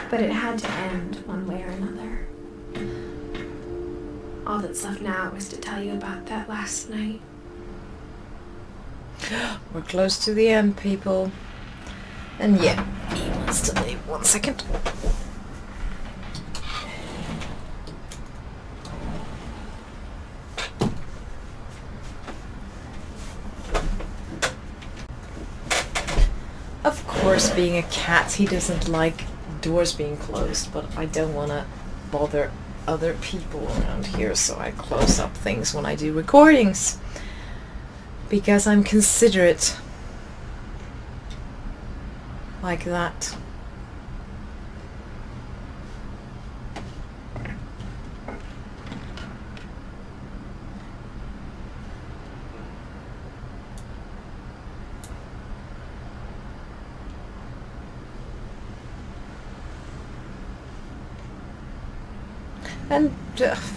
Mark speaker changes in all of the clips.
Speaker 1: But it had to end one way or another. All that's left now is to tell you about that last night.
Speaker 2: We're close to the end, people. And yeah, he wants to leave. 1 second. Of course, being a cat, he doesn't like doors being closed, but I don't want to bother other people around here, so I close up things when I do recordings. Because I'm considerate. Like that. And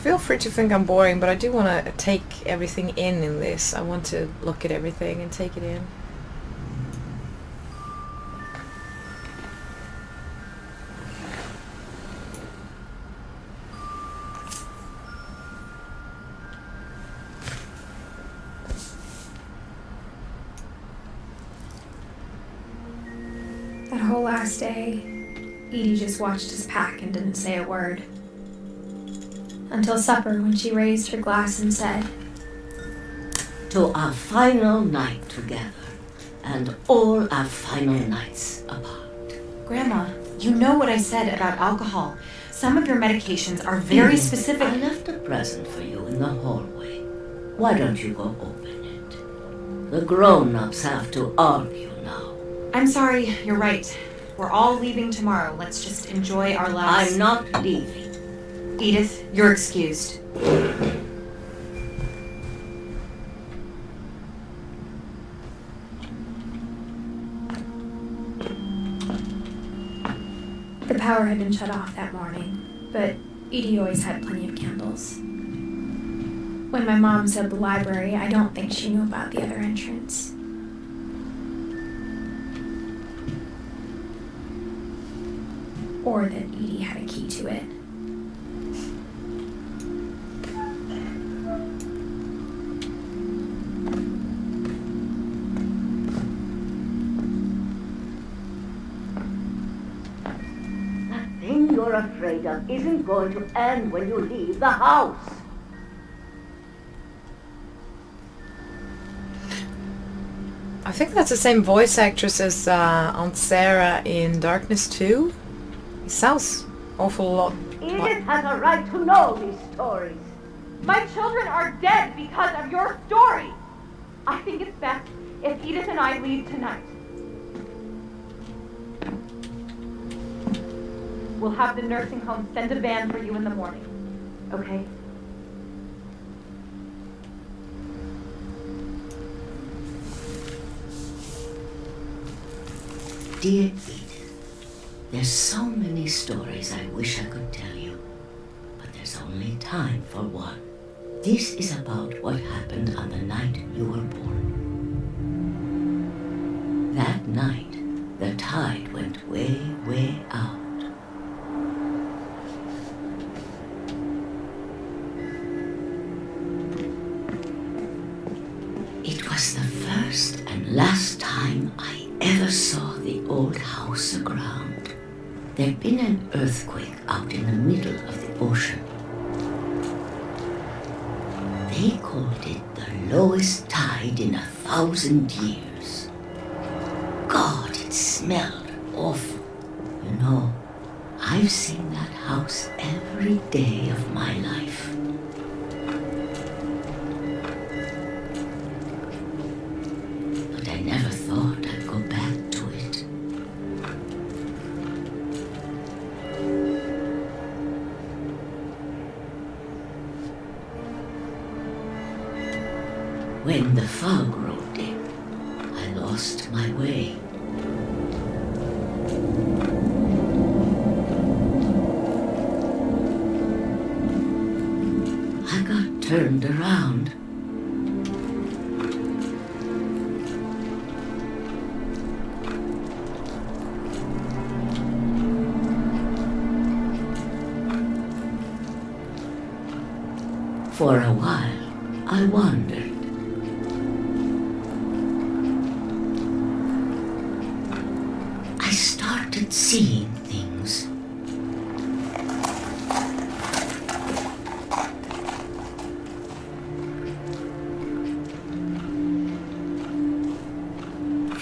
Speaker 2: feel free to think I'm boring, but I do want to take everything in this. I want to look at everything and take it in.
Speaker 1: That whole last day, Edie just watched us pack and didn't say a word. Until supper, when she raised her glass and said,
Speaker 3: "To our final night together, and all our final nights apart."
Speaker 4: Grandma, you know what I said about alcohol. Some of your medications are very specific.
Speaker 3: I left a present for you in the hallway. Why don't you go open it? The grown-ups have to argue now.
Speaker 4: I'm sorry, you're right. We're all leaving tomorrow. Let's just enjoy our last...
Speaker 3: I'm not leaving.
Speaker 4: Edith, you're excused.
Speaker 1: The power had been shut off that morning, but Edie always had plenty of candles. When my mom said the library, I don't think she knew about the other entrance. Or that Edie had a key to it.
Speaker 3: The thing you're afraid of isn't going to end when you leave the house.
Speaker 2: I think that's the same voice actress as Aunt Sarah in Darkness 2. It sounds awful lot.
Speaker 3: Edith has a right to know these stories.
Speaker 5: My children are dead because of your story. I think it's best if Edith and I leave tonight. We'll have the nursing home send a van for you in the morning, okay?
Speaker 3: Dear Edith, there's so many stories I wish I could tell you, but there's only time for one. This is about what happened on the night you were born. That night, the tide went way, way out. It was the first and last time I ever saw the old house aground. There'd been an earthquake out in the middle of the ocean. They called it the lowest tide in 1,000 years. God, it smelled awful. You know, I've seen that house every day of my life. But I never thought I'd go back to it. When the fog rolled in, I lost my way. I got turned around. For a while, I wondered. I started seeing things.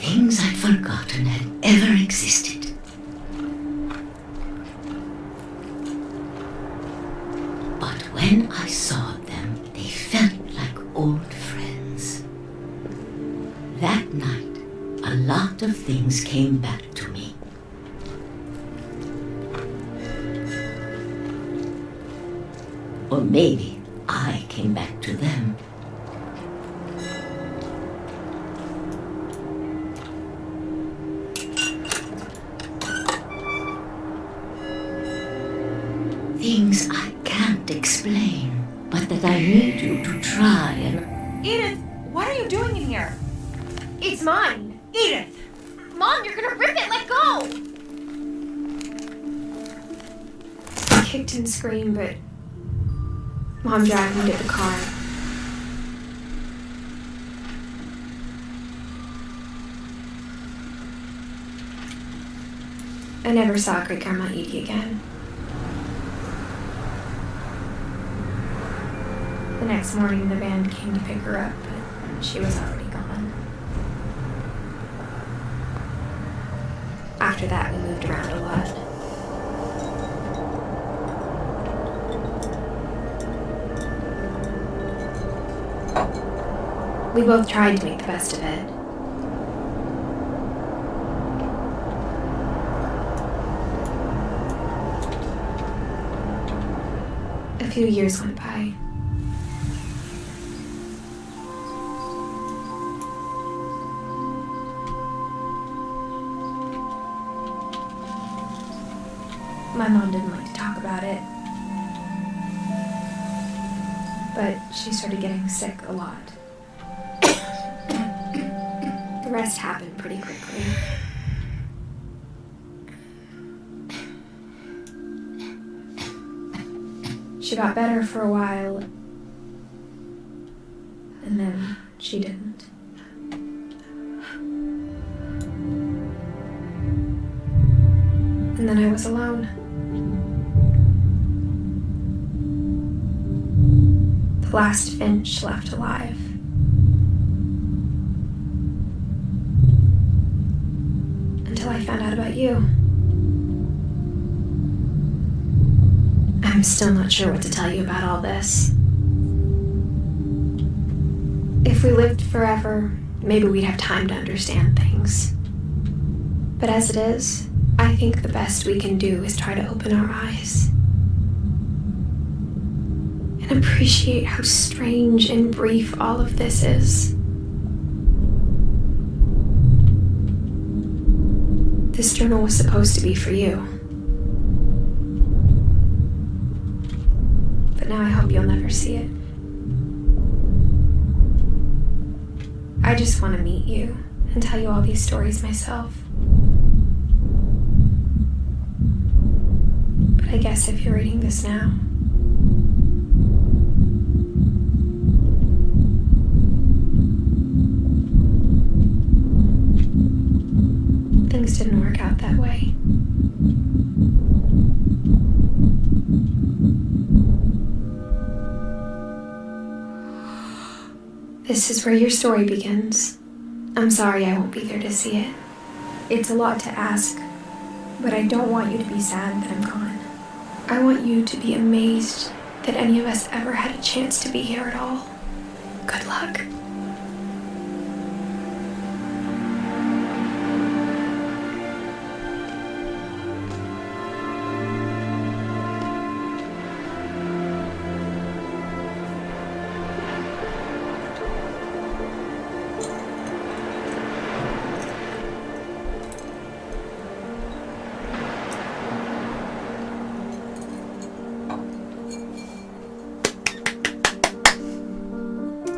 Speaker 3: Things I'd forgotten had ever existed. But when I saw them, they felt like old friends. That night, a lot of things came back to me. Or maybe I came back to them. Things I can't explain, but that I need you to try and...
Speaker 4: Edith, what are you doing in here?
Speaker 1: It's mine.
Speaker 4: Edith!
Speaker 1: Mom, you're gonna rip it! Let go! I kicked and screamed, but Mom dragged me to the car. I never saw Great Grandma Edie again. The next morning, the van came to pick her up, but she was already gone. After that, we moved around a lot. We both tried to make the best of it. A few years went by. My mom didn't like to talk about it, but she started getting sick a lot. The rest happened pretty quickly. She got better for a while, and then she didn't. And then I was alone. The last Finch left alive. Until I found out about you. I'm still not sure what to tell you about all this. If we lived forever, maybe we'd have time to understand things. But as it is, I think the best we can do is try to open our eyes and appreciate how strange and brief all of this is. This journal was supposed to be for you. But now I hope you'll never see it. I just want to meet you and tell you all these stories myself. But I guess if you're reading this now, things didn't work out that way. This is where your story begins. I'm sorry I won't be there to see it. It's a lot to ask, but I don't want you to be sad that I'm gone. I want you to be amazed that any of us ever had a chance to be here at all. Good luck.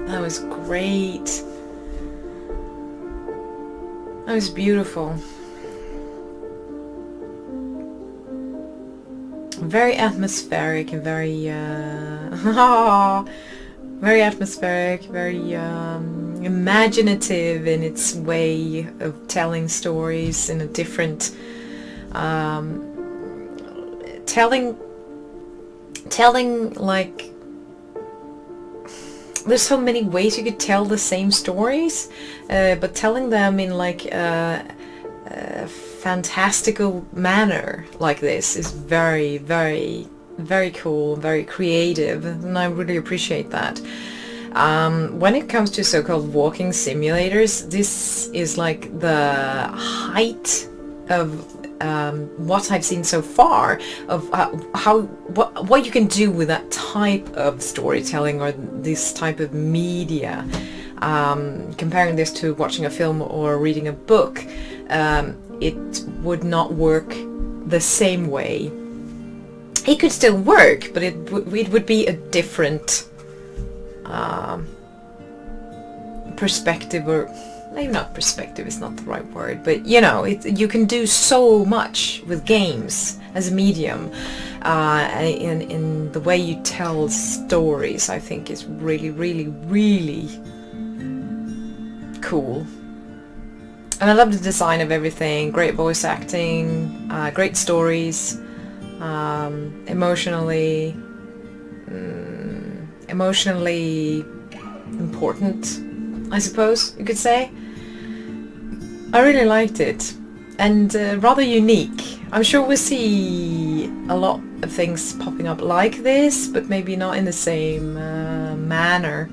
Speaker 2: That was great. That was beautiful. very atmospheric and very very atmospheric, very imaginative in its way of telling stories in a different telling like there's so many ways you could tell the same stories, but telling them in like a fantastical manner like this is very, very, very cool, very creative, and I really appreciate that. When it comes to so-called walking simulators, this is like the height of what I've seen so far of what you can do with that type of storytelling or this type of media. Comparing this to watching a film or reading a book, it would not work the same way. It could still work, but it would be a different perspective, or maybe not perspective is not the right word, but you know, you can do so much with games as a medium, in the way you tell stories. I think is really, really, really cool. And I love the design of everything. Great voice acting, great stories, emotionally important, I suppose you could say. I really liked it, and rather unique. I'm sure we'll see a lot of things popping up like this, but maybe not in the same manner,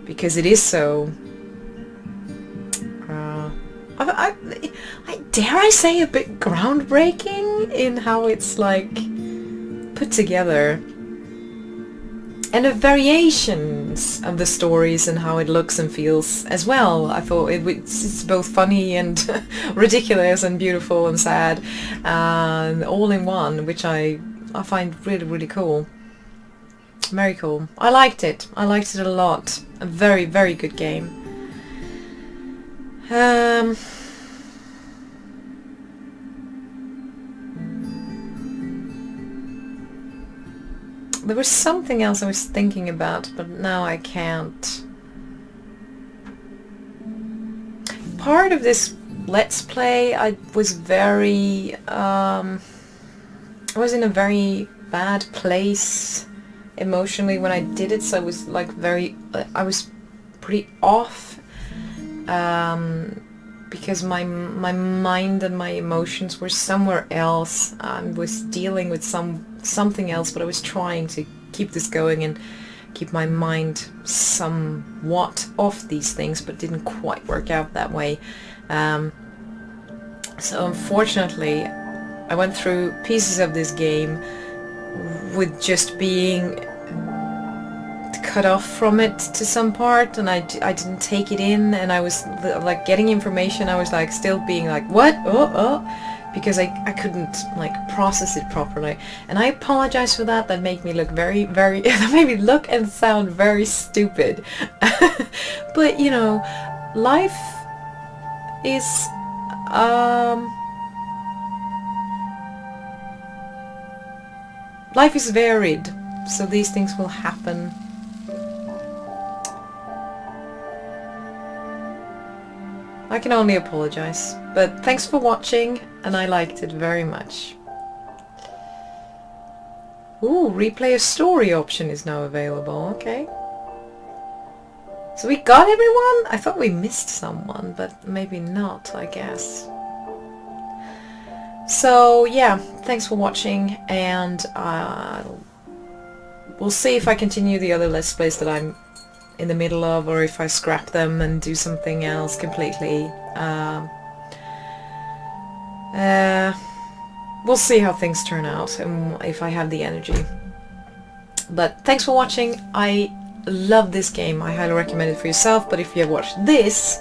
Speaker 2: because it is so I dare I say a bit groundbreaking in how it's like put together, and the variations of the stories and how it looks and feels as well. I thought it's both funny and ridiculous and beautiful and sad, all in one, which I find really, really cool. Very cool. I liked it a lot. A very, very good game. There was something else I was thinking about, but now I can't. Part of this Let's Play, I was very, I was in a very bad place emotionally when I did it, so I was like I was pretty off, because my mind and my emotions were somewhere else. I was dealing with something else, but I was trying to keep this going and keep my mind somewhat off these things, but didn't quite work out that way. So unfortunately I went through pieces of this game with just being cut off from it to some part, and I didn't take it in, and I was like getting information, I was like still being like, what? Oh, because I couldn't like process it properly, and I apologize for that. That made me look very, very that made me look and sound very stupid. But you know, life is varied, so these things will happen. I can only apologize, but thanks for watching, and I liked it very much. Ooh, replay a story option is now available, okay. So we got everyone? I thought we missed someone, but maybe not, I guess. So yeah, thanks for watching, and we'll see if I continue the other Let's Plays that I'm in the middle of, or if I scrap them and do something else completely. We'll see how things turn out and if I have the energy. But thanks for watching. I love this game. I highly recommend it for yourself, but if you have watched this,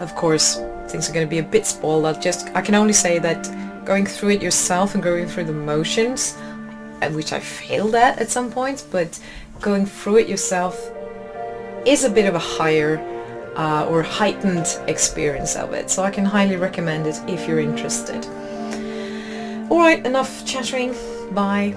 Speaker 2: of course things are going to be a bit spoiled. I can only say that going through it yourself and going through the motions, which I failed at some points, but going through it yourself is a bit of a higher or heightened experience of it, so I can highly recommend it if you're interested. Alright, enough chattering, bye.